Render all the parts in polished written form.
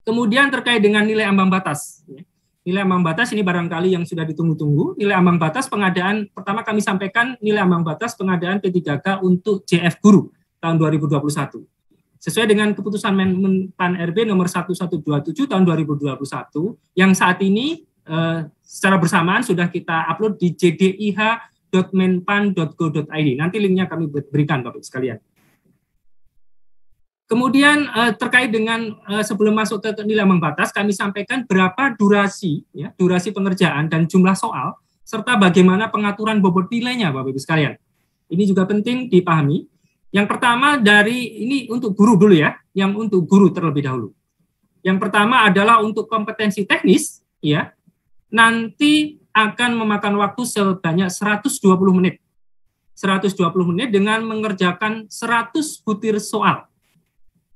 Kemudian terkait dengan nilai ambang batas. Nilai ambang batas ini barangkali yang sudah ditunggu-tunggu. Nilai ambang batas pengadaan, pertama kami sampaikan nilai ambang batas pengadaan P3K untuk JF Guru tahun 2021. Sesuai dengan keputusan Menpan RB nomor 1127 tahun 2021, yang saat ini secara bersamaan sudah kita upload di jdih.menpan.go.id. Nanti linknya kami berikan Bapak sekalian. Kemudian terkait dengan sebelum masuk ke nilai ambang batas, kami sampaikan berapa durasi pengerjaan dan jumlah soal, serta bagaimana pengaturan bobot nilainya Bapak Ibu sekalian. Ini juga penting dipahami. Yang pertama ini untuk guru dulu ya, yang untuk guru terlebih dahulu. Yang pertama adalah untuk kompetensi teknis, ya, nanti akan memakan waktu sebanyak 120 menit. 120 menit dengan mengerjakan 100 butir soal.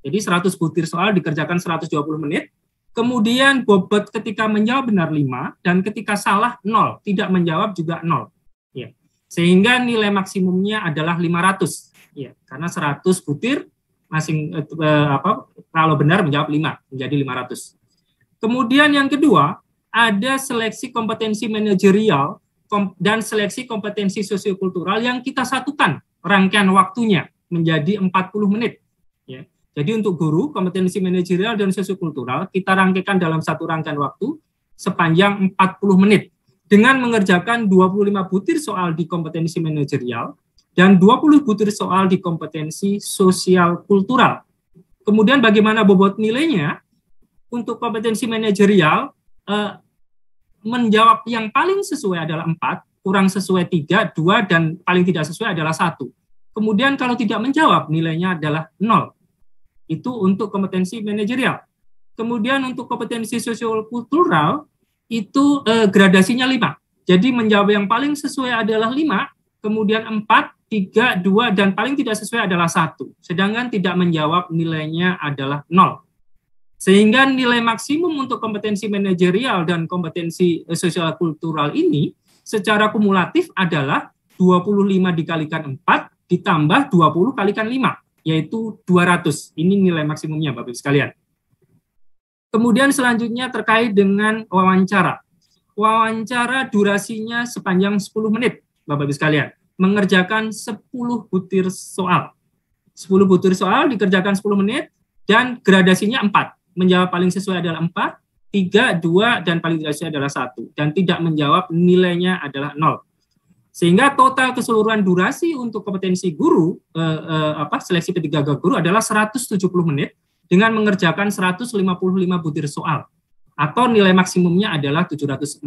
Jadi 100 butir soal dikerjakan 120 menit, kemudian bobot ketika menjawab benar 5, dan ketika salah 0, tidak menjawab juga 0. Ya. Sehingga nilai maksimumnya adalah 500. Ya, karena 100 butir kalau benar menjawab 5, menjadi 500. Kemudian yang kedua, ada seleksi kompetensi manajerial dan seleksi kompetensi sosiokultural yang kita satukan rangkaian waktunya menjadi 40 menit. Ya. Jadi untuk guru, kompetensi manajerial dan sosiokultural kita rangkaikan dalam satu rangkaian waktu sepanjang 40 menit dengan mengerjakan 25 butir soal di kompetensi manajerial dan 20 butir soal di kompetensi sosial kultural. Kemudian bagaimana bobot nilainya? Untuk kompetensi manajerial, menjawab yang paling sesuai adalah 4, kurang sesuai 3, 2, dan paling tidak sesuai adalah 1. Kemudian kalau tidak menjawab, nilainya adalah 0. Itu untuk kompetensi manajerial. Kemudian untuk kompetensi sosial kultural, itu gradasinya 5. Jadi menjawab yang paling sesuai adalah 5, kemudian 4, 3, 2, dan paling tidak sesuai adalah 1. Sedangkan tidak menjawab nilainya adalah 0. Sehingga nilai maksimum untuk kompetensi manajerial dan kompetensi sosial kultural ini secara kumulatif adalah 25 dikalikan 4 ditambah 20 kalikan 5. Yaitu 200. Ini nilai maksimumnya Bapak Ibu sekalian. Kemudian selanjutnya terkait dengan wawancara. Wawancara durasinya sepanjang 10 menit Bapak Ibu sekalian. Mengerjakan 10 butir soal. 10 butir soal dikerjakan 10 menit dan gradasinya 4. Menjawab paling sesuai adalah 4, 3, 2, dan paling tidak sesuai adalah 1. Dan tidak menjawab nilainya adalah 0. Sehingga total keseluruhan durasi untuk kompetensi guru, seleksi P3K guru adalah 170 menit dengan mengerjakan 155 butir soal. Atau nilai maksimumnya adalah 740.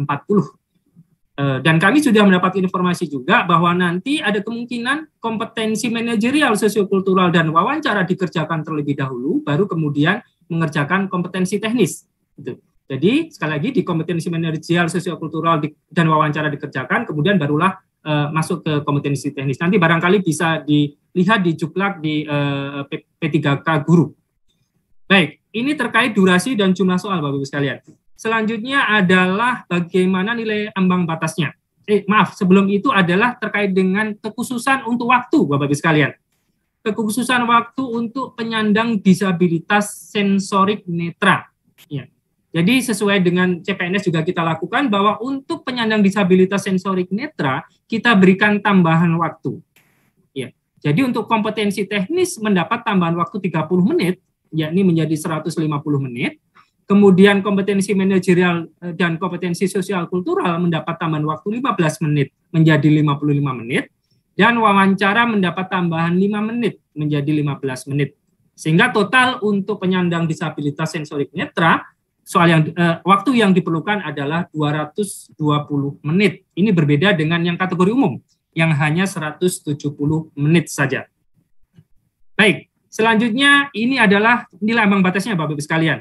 Dan kami sudah mendapat informasi juga bahwa nanti ada kemungkinan kompetensi manajerial, sosiokultural, dan wawancara dikerjakan terlebih dahulu, baru kemudian mengerjakan kompetensi teknis. Gitu. Jadi sekali lagi di kompetensi manajerial, sosiokultural, dan wawancara dikerjakan, kemudian barulah masuk ke kompetensi teknis. Nanti barangkali bisa dilihat di juklak di P3K guru. Baik, ini terkait durasi dan jumlah soal Bapak Ibu sekalian. Selanjutnya adalah bagaimana nilai ambang batasnya. Sebelum itu adalah terkait dengan kekhususan untuk waktu Bapak Ibu sekalian. Kekhususan waktu untuk penyandang disabilitas sensorik netra. Ya. Jadi sesuai dengan CPNS juga kita lakukan bahwa untuk penyandang disabilitas sensorik netra kita berikan tambahan waktu. Ya. Jadi untuk kompetensi teknis mendapat tambahan waktu 30 menit, yakni menjadi 150 menit. Kemudian kompetensi manajerial dan kompetensi sosial kultural mendapat tambahan waktu 15 menit menjadi 55 menit. Dan wawancara mendapat tambahan 5 menit menjadi 15 menit. Sehingga total untuk penyandang disabilitas sensorik netra, waktu yang diperlukan adalah 220 menit. Ini berbeda dengan yang kategori umum, yang hanya 170 menit saja. Baik, selanjutnya ini adalah nilai ambang batasnya Bapak Ibu sekalian.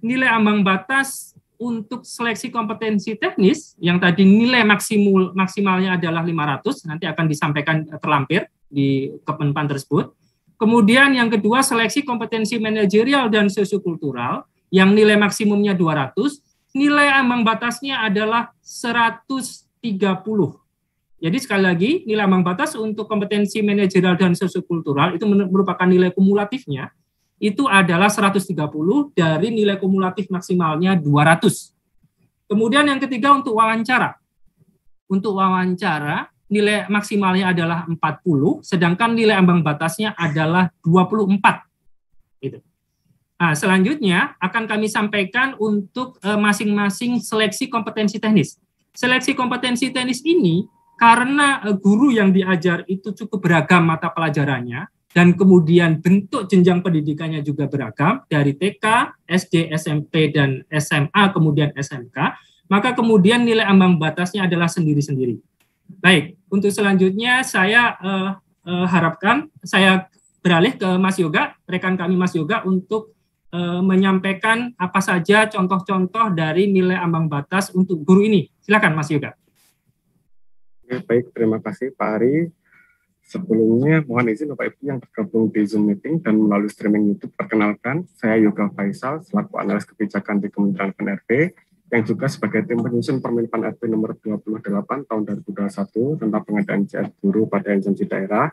Nilai ambang batas untuk seleksi kompetensi teknis, yang tadi nilai maksimalnya adalah 500, nanti akan disampaikan terlampir di Kemenpan tersebut. Kemudian yang kedua, seleksi kompetensi manajerial dan sosiokultural, yang nilai maksimumnya 200, nilai ambang batasnya adalah 130. Jadi sekali lagi, nilai ambang batas untuk kompetensi manajerial dan sosiokultural itu merupakan nilai kumulatifnya, itu adalah 130 dari nilai kumulatif maksimalnya 200. Kemudian yang ketiga untuk wawancara. Untuk wawancara, nilai maksimalnya adalah 40, sedangkan nilai ambang batasnya adalah 24. Gitu. Nah, selanjutnya akan kami sampaikan untuk masing-masing seleksi kompetensi teknis. Seleksi kompetensi teknis ini karena guru yang diajar itu cukup beragam mata pelajarannya, dan kemudian bentuk jenjang pendidikannya juga beragam, dari TK, SD, SMP, dan SMA, kemudian SMK, maka kemudian nilai ambang batasnya adalah sendiri-sendiri. Baik, untuk selanjutnya saya harapkan saya beralih ke Mas Yoga, rekan kami Mas Yoga, untuk menyampaikan apa saja contoh-contoh dari nilai ambang batas untuk guru ini. Silakan Mas Yoga. Baik, terima kasih Pak Ari. Sebelumnya mohon izin Bapak Ibu yang tergabung di Zoom meeting dan melalui streaming YouTube, perkenalkan saya Yoga Faisal selaku analis kebijakan di Kementerian PAN-RB yang juga sebagai tim penyusun Permen PAN-RB nomor 28 tahun 2021 tentang pengadaan CR guru pada instansi daerah.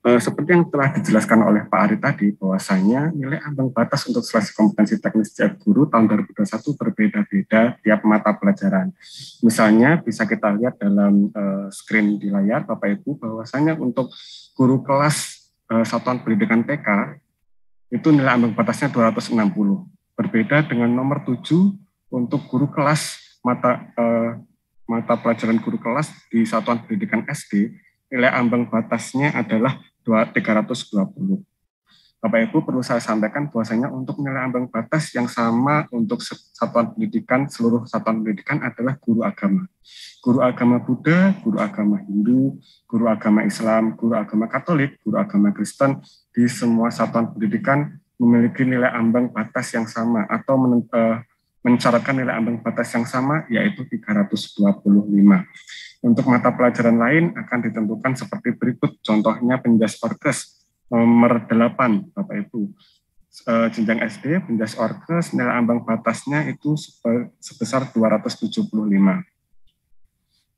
Seperti yang telah dijelaskan oleh Pak Ari tadi, bahwasanya nilai ambang batas untuk seleksi kompetensi teknis CR guru tahun 2021 berbeda-beda tiap mata pelajaran. Misalnya bisa kita lihat dalam screen di layar Bapak Ibu, bahwasanya untuk guru kelas satuan pendidikan TK itu nilai ambang batasnya 260. Berbeda dengan nomor 7 untuk guru kelas mata pelajaran guru kelas di satuan pendidikan SD, nilai ambang batasnya adalah 320. Bapak Ibu perlu saya sampaikan bahwasanya untuk nilai ambang batas yang sama untuk satuan pendidikan, seluruh satuan pendidikan adalah guru agama. Guru agama Buddha, guru agama Hindu, guru agama Islam, guru agama Katolik, guru agama Kristen, di semua satuan pendidikan memiliki nilai ambang batas yang sama atau mensyaratkan nilai ambang batas yang sama, yaitu 325. Untuk mata pelajaran lain akan ditentukan seperti berikut, contohnya penjas orkes nomor 8, Bapak Ibu. Jenjang SD, penjas orkes, nilai ambang batasnya itu sebesar 275.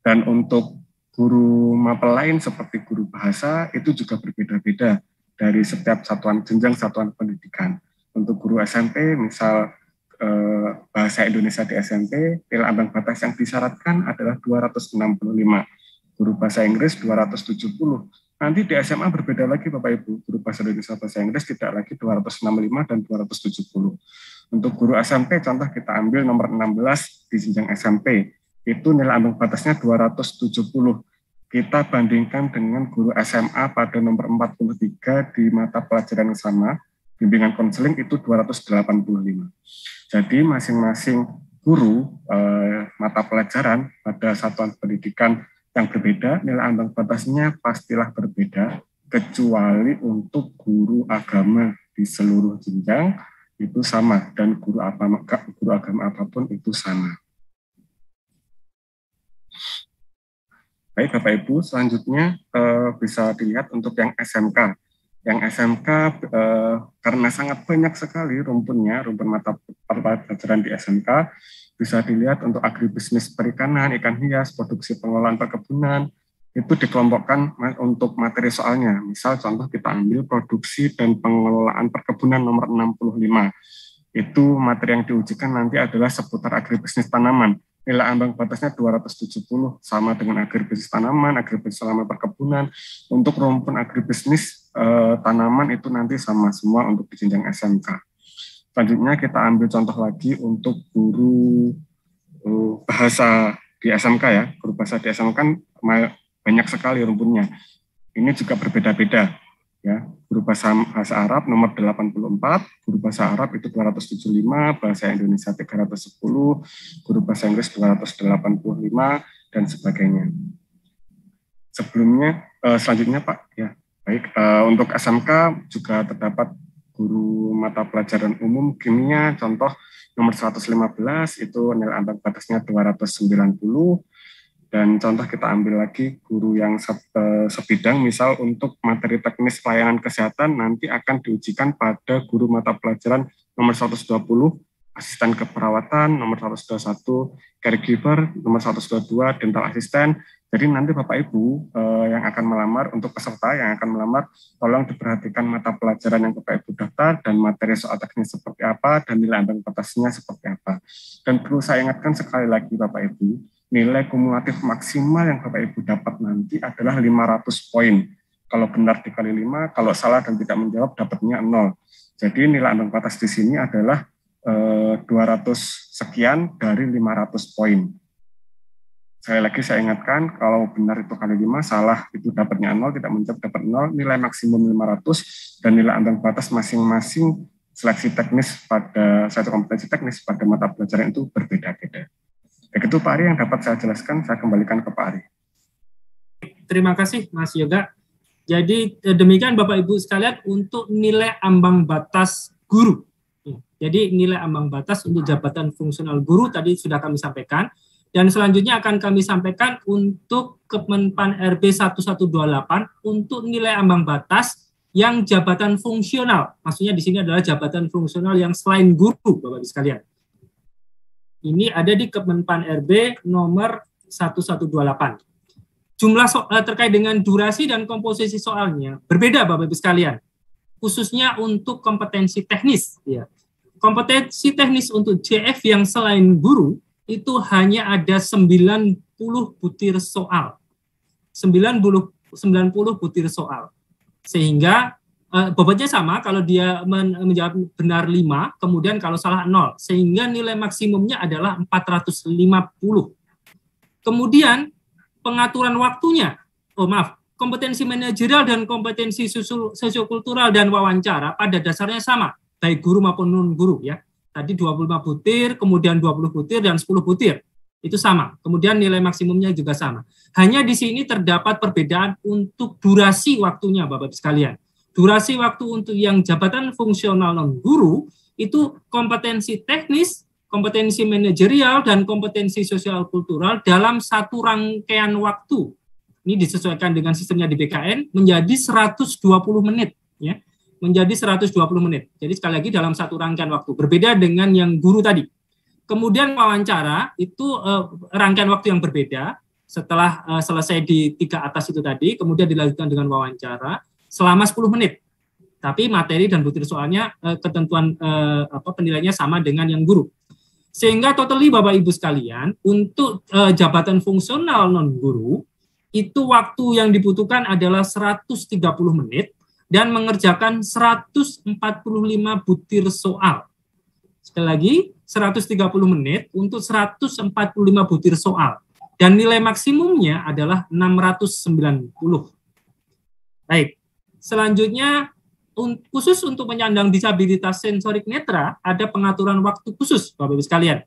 Dan untuk guru mapel lain seperti guru bahasa, itu juga berbeda-beda dari setiap jenjang satuan pendidikan. Untuk guru SMP, misal bahasa Indonesia di SMP, nilai ambang batas yang disyaratkan adalah 265. Guru bahasa Inggris 270. Nanti di SMA berbeda lagi Bapak Ibu. Guru bahasa Indonesia bahasa Inggris tidak lagi 265 dan 270. Untuk guru SMP, contoh kita ambil nomor 16 di jenjang SMP. Itu nilai ambang batasnya 270. Kita bandingkan dengan guru SMA pada nomor 43 di mata pelajaran yang sama, bimbingan konseling itu 285. Jadi masing-masing guru mata pelajaran pada satuan pendidikan yang berbeda, nilai ambang batasnya pastilah berbeda, kecuali untuk guru agama di seluruh jenjang itu sama, dan guru agama apapun itu sama. Baik Bapak Ibu, selanjutnya bisa dilihat untuk yang SMK. Yang SMK karena sangat banyak sekali rumpun mata pelajaran di SMK, bisa dilihat untuk agribisnis perikanan, ikan hias, produksi pengelolaan perkebunan, itu dikelompokkan untuk materi soalnya. Misal contoh kita ambil produksi dan pengelolaan perkebunan nomor 65. Itu materi yang diujikan nanti adalah seputar agribisnis tanaman. Nilai ambang batasnya 270, sama dengan agribisnis tanaman, agribisnis selama perkebunan. Untuk rumpun agribisnis tanaman itu nanti sama semua untuk di jenjang SMK. Selanjutnya kita ambil contoh lagi untuk guru bahasa di SMK ya. Guru bahasa di SMK kan banyak sekali rumpunnya. Ini juga berbeda-beda. Ya, guru bahasa Arab nomor 84, guru bahasa Arab itu 275, bahasa Indonesia 310, guru bahasa Inggris 285 dan sebagainya. Selanjutnya Pak, ya baik, untuk SMK juga terdapat guru mata pelajaran umum kimia, contoh nomor 115 itu nilai ambang batasnya 290. Dan contoh kita ambil lagi guru yang sebidang, misal untuk materi teknis pelayanan kesehatan nanti akan diujikan pada guru mata pelajaran nomor 120 asisten keperawatan nomor 121, caregiver nomor 122, dental asisten. Jadi nanti Bapak Ibu yang akan melamar, untuk peserta yang akan melamar, tolong diperhatikan mata pelajaran yang Bapak Ibu daftar dan materi soal teknis seperti apa dan nilai ambang batasnya seperti apa. Dan perlu saya ingatkan sekali lagi Bapak Ibu, nilai kumulatif maksimal yang Bapak Ibu dapat nanti adalah 500 poin. Kalau benar dikali 5, kalau salah dan tidak menjawab dapatnya 0. Jadi nilai ambang batas di sini adalah 200 sekian dari 500 poin. Sekali lagi saya ingatkan, kalau benar itu kali 5, salah itu dapatnya 0, tidak menjawab dapat 0, nilai maksimum 500, dan nilai ambang batas masing-masing seleksi teknis pada satu kompetensi teknis pada mata pelajaran itu berbeda-beda. Begitu Pak Ari yang dapat saya jelaskan, saya kembalikan ke Pak Ari. Terima kasih Mas Yoga. Jadi demikian Bapak Ibu sekalian untuk nilai ambang batas guru. Jadi nilai ambang batas untuk jabatan fungsional guru tadi sudah kami sampaikan. Dan selanjutnya akan kami sampaikan untuk Kemenpan RB 1128 untuk nilai ambang batas yang jabatan fungsional. Maksudnya di sini adalah jabatan fungsional yang selain guru, Bapak Ibu sekalian. Ini ada di Kemenpan RB nomor 1128. Jumlah terkait dengan durasi dan komposisi soalnya berbeda, Bapak Ibu sekalian. Khususnya untuk kompetensi teknis. Ya. Kompetensi teknis untuk JF yang selain guru itu hanya ada 90 butir soal. 90 butir soal. Sehingga bobotnya sama, kalau dia menjawab benar 5, kemudian kalau salah 0. Sehingga nilai maksimumnya adalah 450. Kemudian pengaturan waktunya, kompetensi manajerial dan kompetensi sosiokultural dan wawancara pada dasarnya sama, baik guru maupun non-guru ya. Tadi 25 butir, kemudian 20 butir, dan 10 butir. Itu sama. Kemudian nilai maksimumnya juga sama. Hanya di sini terdapat perbedaan untuk durasi waktunya, Bapak-Ibu sekalian. Durasi waktu untuk yang jabatan fungsional non-guru, itu kompetensi teknis, kompetensi manajerial, dan kompetensi sosial kultural dalam satu rangkaian waktu. Ini disesuaikan dengan sistemnya di BKN, menjadi 120 menit. Ya. Menjadi 120 menit. Jadi sekali lagi dalam satu rangkaian waktu. Berbeda dengan yang guru tadi. Kemudian wawancara itu rangkaian waktu yang berbeda. Setelah selesai di 3 atas itu tadi, kemudian dilanjutkan dengan wawancara selama 10 menit. Tapi materi dan butir soalnya ketentuan penilaiannya sama dengan yang guru. Sehingga totally Bapak Ibu sekalian, untuk jabatan fungsional non-guru, itu waktu yang dibutuhkan adalah 130 menit, dan mengerjakan 145 butir soal. Sekali lagi, 130 menit untuk 145 butir soal. Dan nilai maksimumnya adalah 690. Baik, selanjutnya khusus untuk penyandang disabilitas sensorik netra, ada pengaturan waktu khusus, Bapak-Ibu sekalian.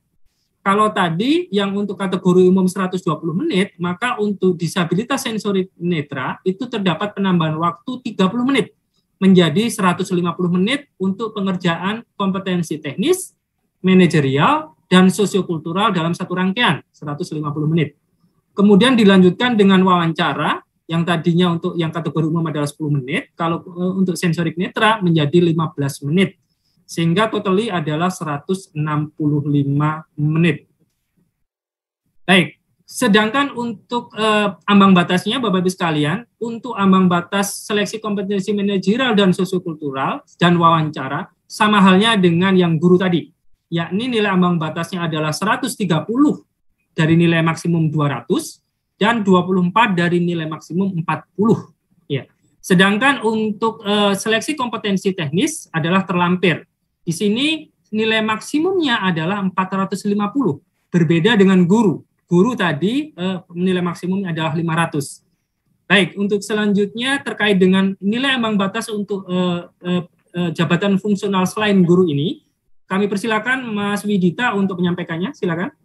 Kalau tadi yang untuk kategori umum 120 menit, maka untuk disabilitas sensorik netra itu terdapat penambahan waktu 30 menit menjadi 150 menit untuk pengerjaan kompetensi teknis, manajerial, dan sosiokultural dalam satu rangkaian, 150 menit. Kemudian dilanjutkan dengan wawancara, yang tadinya untuk yang kategori umum adalah 10 menit, kalau untuk sensorik netra menjadi 15 menit. Sehingga totally adalah 165 menit. Baik, sedangkan untuk ambang batasnya, Bapak-Ibu sekalian, untuk ambang batas seleksi kompetensi manajerial dan sosiokultural dan wawancara, sama halnya dengan yang guru tadi, yakni nilai ambang batasnya adalah 130 dari nilai maksimum 200 dan 24 dari nilai maksimum 40. Ya. Sedangkan untuk seleksi kompetensi teknis adalah terlampir. Di sini nilai maksimumnya adalah 450, berbeda dengan guru. Guru tadi nilai maksimumnya adalah 500. Baik, untuk selanjutnya terkait dengan nilai ambang batas untuk jabatan fungsional selain guru ini, kami persilakan Mas Widita untuk menyampaikannya. Silakan.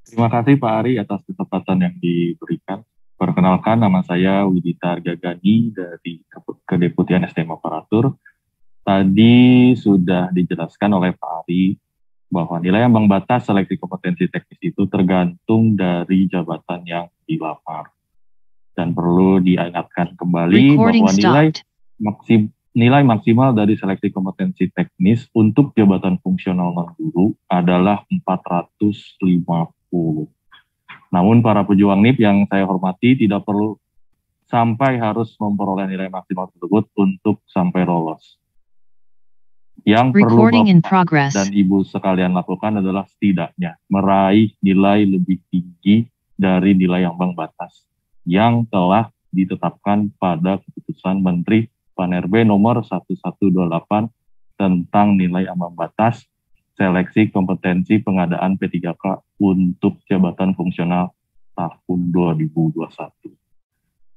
Terima kasih Pak Ari atas kesempatan yang diberikan. Perkenalkan, nama saya Widita Argagani dari Kedeputian SDM Aparatur. Tadi sudah dijelaskan oleh Pak Ari bahwa nilai ambang batas seleksi kompetensi teknis itu tergantung dari jabatan yang dilamar. Dan perlu diingatkan kembali bahwa nilai maksimal dari seleksi kompetensi teknis untuk jabatan fungsional non-guru adalah 450. Namun para pejuang NIP yang saya hormati tidak perlu sampai harus memperoleh nilai maksimal tersebut untuk sampai lolos. Yang perlu Bapak dan Ibu sekalian lakukan adalah setidaknya meraih nilai lebih tinggi dari nilai ambang batas yang telah ditetapkan pada keputusan Menteri PAN-RB nomor 1128 tentang nilai ambang batas seleksi kompetensi pengadaan P3K untuk jabatan fungsional tahun 2021.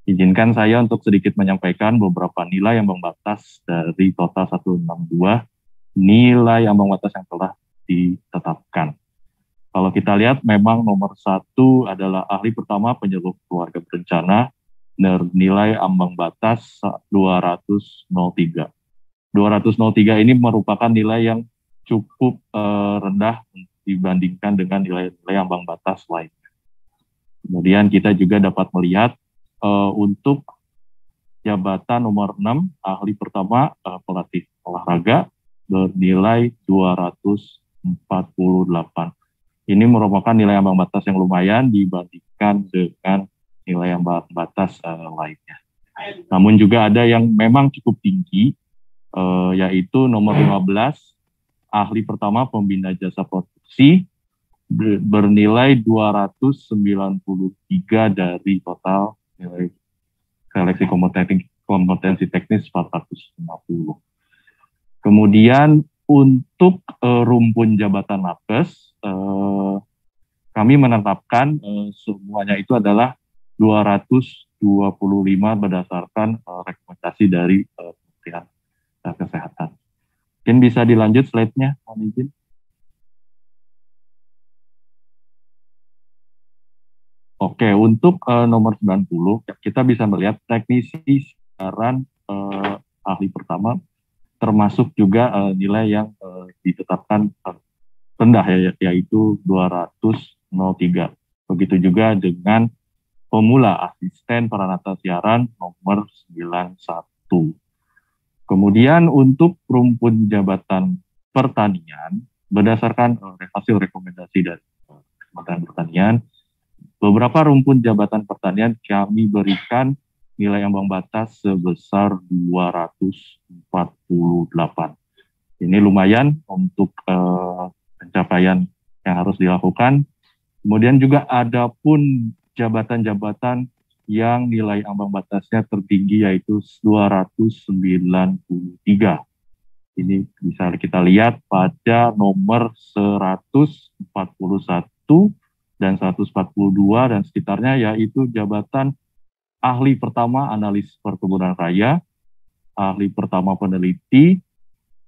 Izinkan saya untuk sedikit menyampaikan beberapa nilai ambang batas dari total 162 nilai ambang batas yang telah ditetapkan. Kalau kita lihat memang nomor 1 adalah ahli pertama penyuluh keluarga berencana, nilai ambang batas 203. 203 ini merupakan nilai yang cukup rendah dibandingkan dengan nilai-nilai ambang batas lainnya. Kemudian kita juga dapat melihat untuk jabatan nomor 6, ahli pertama pelatih olahraga, bernilai 248. Ini merupakan nilai ambang batas yang lumayan dibandingkan dengan nilai ambang batas lainnya. Namun juga ada yang memang cukup tinggi, yaitu nomor 15, ahli pertama pembina jasa produksi, bernilai 293 dari total nilai seleksi kompetensi teknis 450. Kemudian untuk rumpun jabatan nakes, kami menetapkan semuanya itu adalah 225 berdasarkan rekomendasi dari Kementerian Kesehatan. Mungkin bisa dilanjut slide-nya, mohon izin. Oke, untuk nomor 90, kita bisa melihat teknisi siaran ahli pertama, termasuk juga nilai yang ditetapkan rendah, yaitu 203. Begitu juga dengan pemula asisten peranata siaran nomor 91. Kemudian untuk rumpun jabatan pertanian, berdasarkan hasil rekomendasi dari Kementerian Pertanian, beberapa rumpun jabatan pertanian kami berikan nilai ambang batas sebesar 248. Ini lumayan untuk pencapaian yang harus dilakukan. Kemudian juga ada pun jabatan-jabatan yang nilai ambang batasnya tertinggi, yaitu 293. Ini bisa kita lihat pada nomor 141 dan 142 dan sekitarnya, yaitu jabatan ahli pertama analis perkebunan raya, ahli pertama peneliti,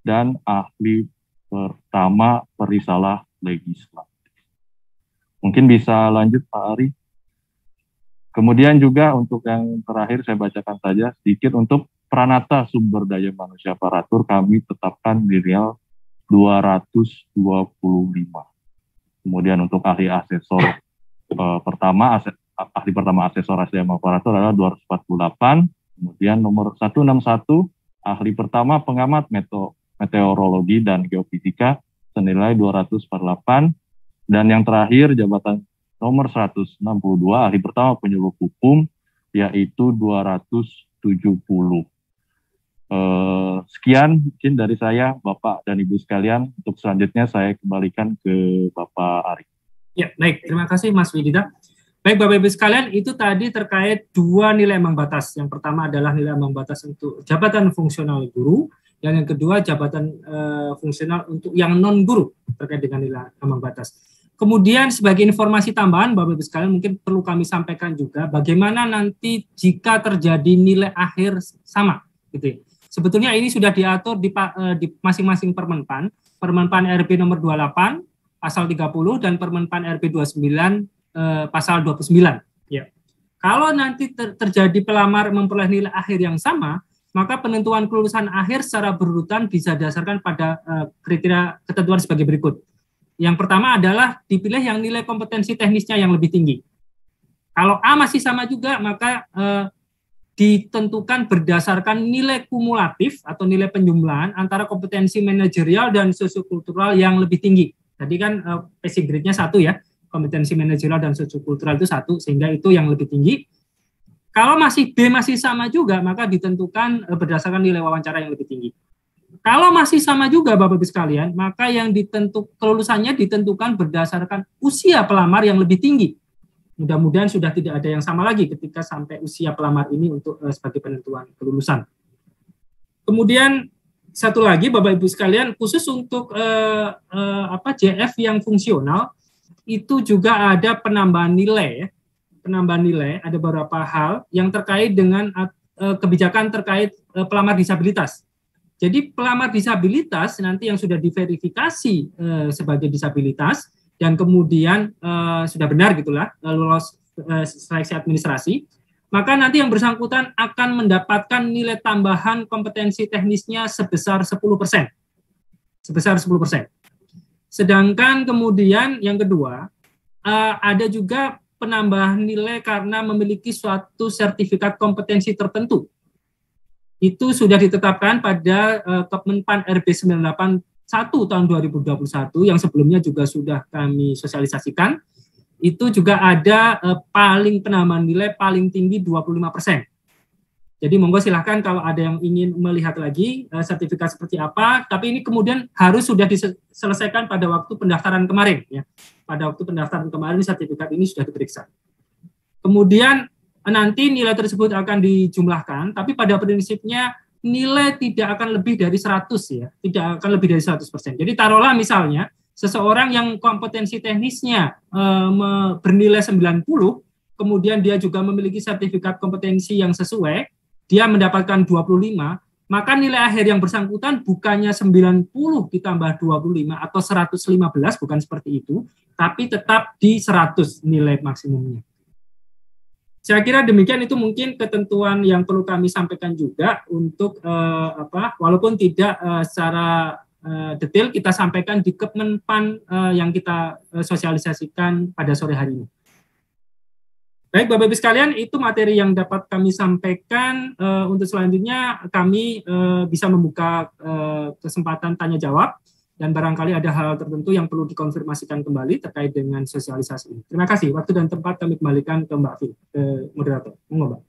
dan ahli pertama perisalah legislatif. Mungkin bisa lanjut Pak Ari. Kemudian juga untuk yang terakhir saya bacakan saja sedikit untuk Pranata Sumber Daya Manusia Aparatur, kami tetapkan nilai 225. Kemudian untuk ahli asesor ahli pertama asesor SDM aparatur adalah 248. Kemudian nomor 161, ahli pertama pengamat meteorologi dan geofisika senilai 248. Dan yang terakhir jabatan nomor 162, ahli pertama penyuluh hukum, yaitu 270. Sekian mungkin dari saya, Bapak dan Ibu sekalian. Untuk selanjutnya saya kembalikan ke Bapak Ari. Ya, baik. Terima kasih Mas Widita. Baik Bapak Ibu sekalian, itu tadi terkait dua nilai ambang batas. Yang pertama adalah nilai ambang batas untuk jabatan fungsional guru, dan yang kedua jabatan fungsional untuk yang non-guru terkait dengan nilai ambang batas. Kemudian sebagai informasi tambahan Bapak Ibu sekalian, mungkin perlu kami sampaikan juga bagaimana nanti jika terjadi nilai akhir sama, gitu ya. Sebetulnya ini sudah diatur di masing-masing Permenpan RB nomor 28 pasal 30 dan Permenpan RB 29 pasal 29. Ya. Kalau nanti terjadi pelamar memperoleh nilai akhir yang sama, maka penentuan kelulusan akhir secara berurutan bisa didasarkan pada kriteria ketentuan sebagai berikut. Yang pertama adalah dipilih yang nilai kompetensi teknisnya yang lebih tinggi. Kalau A masih sama juga, maka ditentukan berdasarkan nilai kumulatif atau nilai penjumlahan antara kompetensi manajerial dan sosiokultural yang lebih tinggi. Tadi kan passing grade-nya 1 ya, kompetensi manajerial dan sosiokultural itu 1, sehingga itu yang lebih tinggi. Kalau masih B masih sama juga, maka ditentukan berdasarkan nilai wawancara yang lebih tinggi. Kalau masih sama juga Bapak-Ibu sekalian, maka yang kelulusannya ditentukan berdasarkan usia pelamar yang lebih tinggi. Mudah-mudahan sudah tidak ada yang sama lagi ketika sampai usia pelamar ini untuk sebagai penentuan kelulusan. Kemudian satu lagi Bapak Ibu sekalian, khusus untuk JF yang fungsional itu juga ada penambahan nilai ya. Penambahan nilai ada beberapa hal yang terkait dengan kebijakan terkait pelamar disabilitas. Jadi pelamar disabilitas nanti yang sudah diverifikasi sebagai disabilitas dan kemudian sudah benar gitulah lolos seleksi administrasi, maka nanti yang bersangkutan akan mendapatkan nilai tambahan kompetensi teknisnya sebesar 10%. Sebesar 10%. Sedangkan kemudian yang kedua, ada juga penambahan nilai karena memiliki suatu sertifikat kompetensi tertentu. Itu sudah ditetapkan pada Kemenpan RB 981 tahun 2021 yang sebelumnya juga sudah kami sosialisasikan. Itu juga ada paling penambahan nilai paling tinggi 25%. Jadi monggo silahkan kalau ada yang ingin melihat lagi sertifikat seperti apa, tapi ini kemudian harus sudah diselesaikan pada waktu pendaftaran kemarin. Ya. Pada waktu pendaftaran kemarin sertifikat ini sudah diperiksa. Kemudian nanti nilai tersebut akan dijumlahkan, tapi pada prinsipnya nilai tidak akan lebih dari 100 ya, tidak akan lebih dari 100%. Jadi taruhlah misalnya seseorang yang kompetensi teknisnya bernilai 90, kemudian dia juga memiliki sertifikat kompetensi yang sesuai, dia mendapatkan 25, maka nilai akhir yang bersangkutan bukannya 90 ditambah 25 atau 115, bukan seperti itu, tapi tetap di 100 nilai maksimumnya. Saya kira demikian, itu mungkin ketentuan yang perlu kami sampaikan juga untuk walaupun tidak secara detail kita sampaikan di Kemenpan yang kita sosialisasikan pada sore hari ini. Baik Bapak-Ibu sekalian, itu materi yang dapat kami sampaikan. Untuk selanjutnya kami bisa membuka kesempatan tanya jawab dan barangkali ada hal tertentu yang perlu dikonfirmasikan kembali terkait dengan sosialisasi ini. Terima kasih. Waktu dan tempat kami kembalikan ke Mbak Fil, ke moderator. Mbak.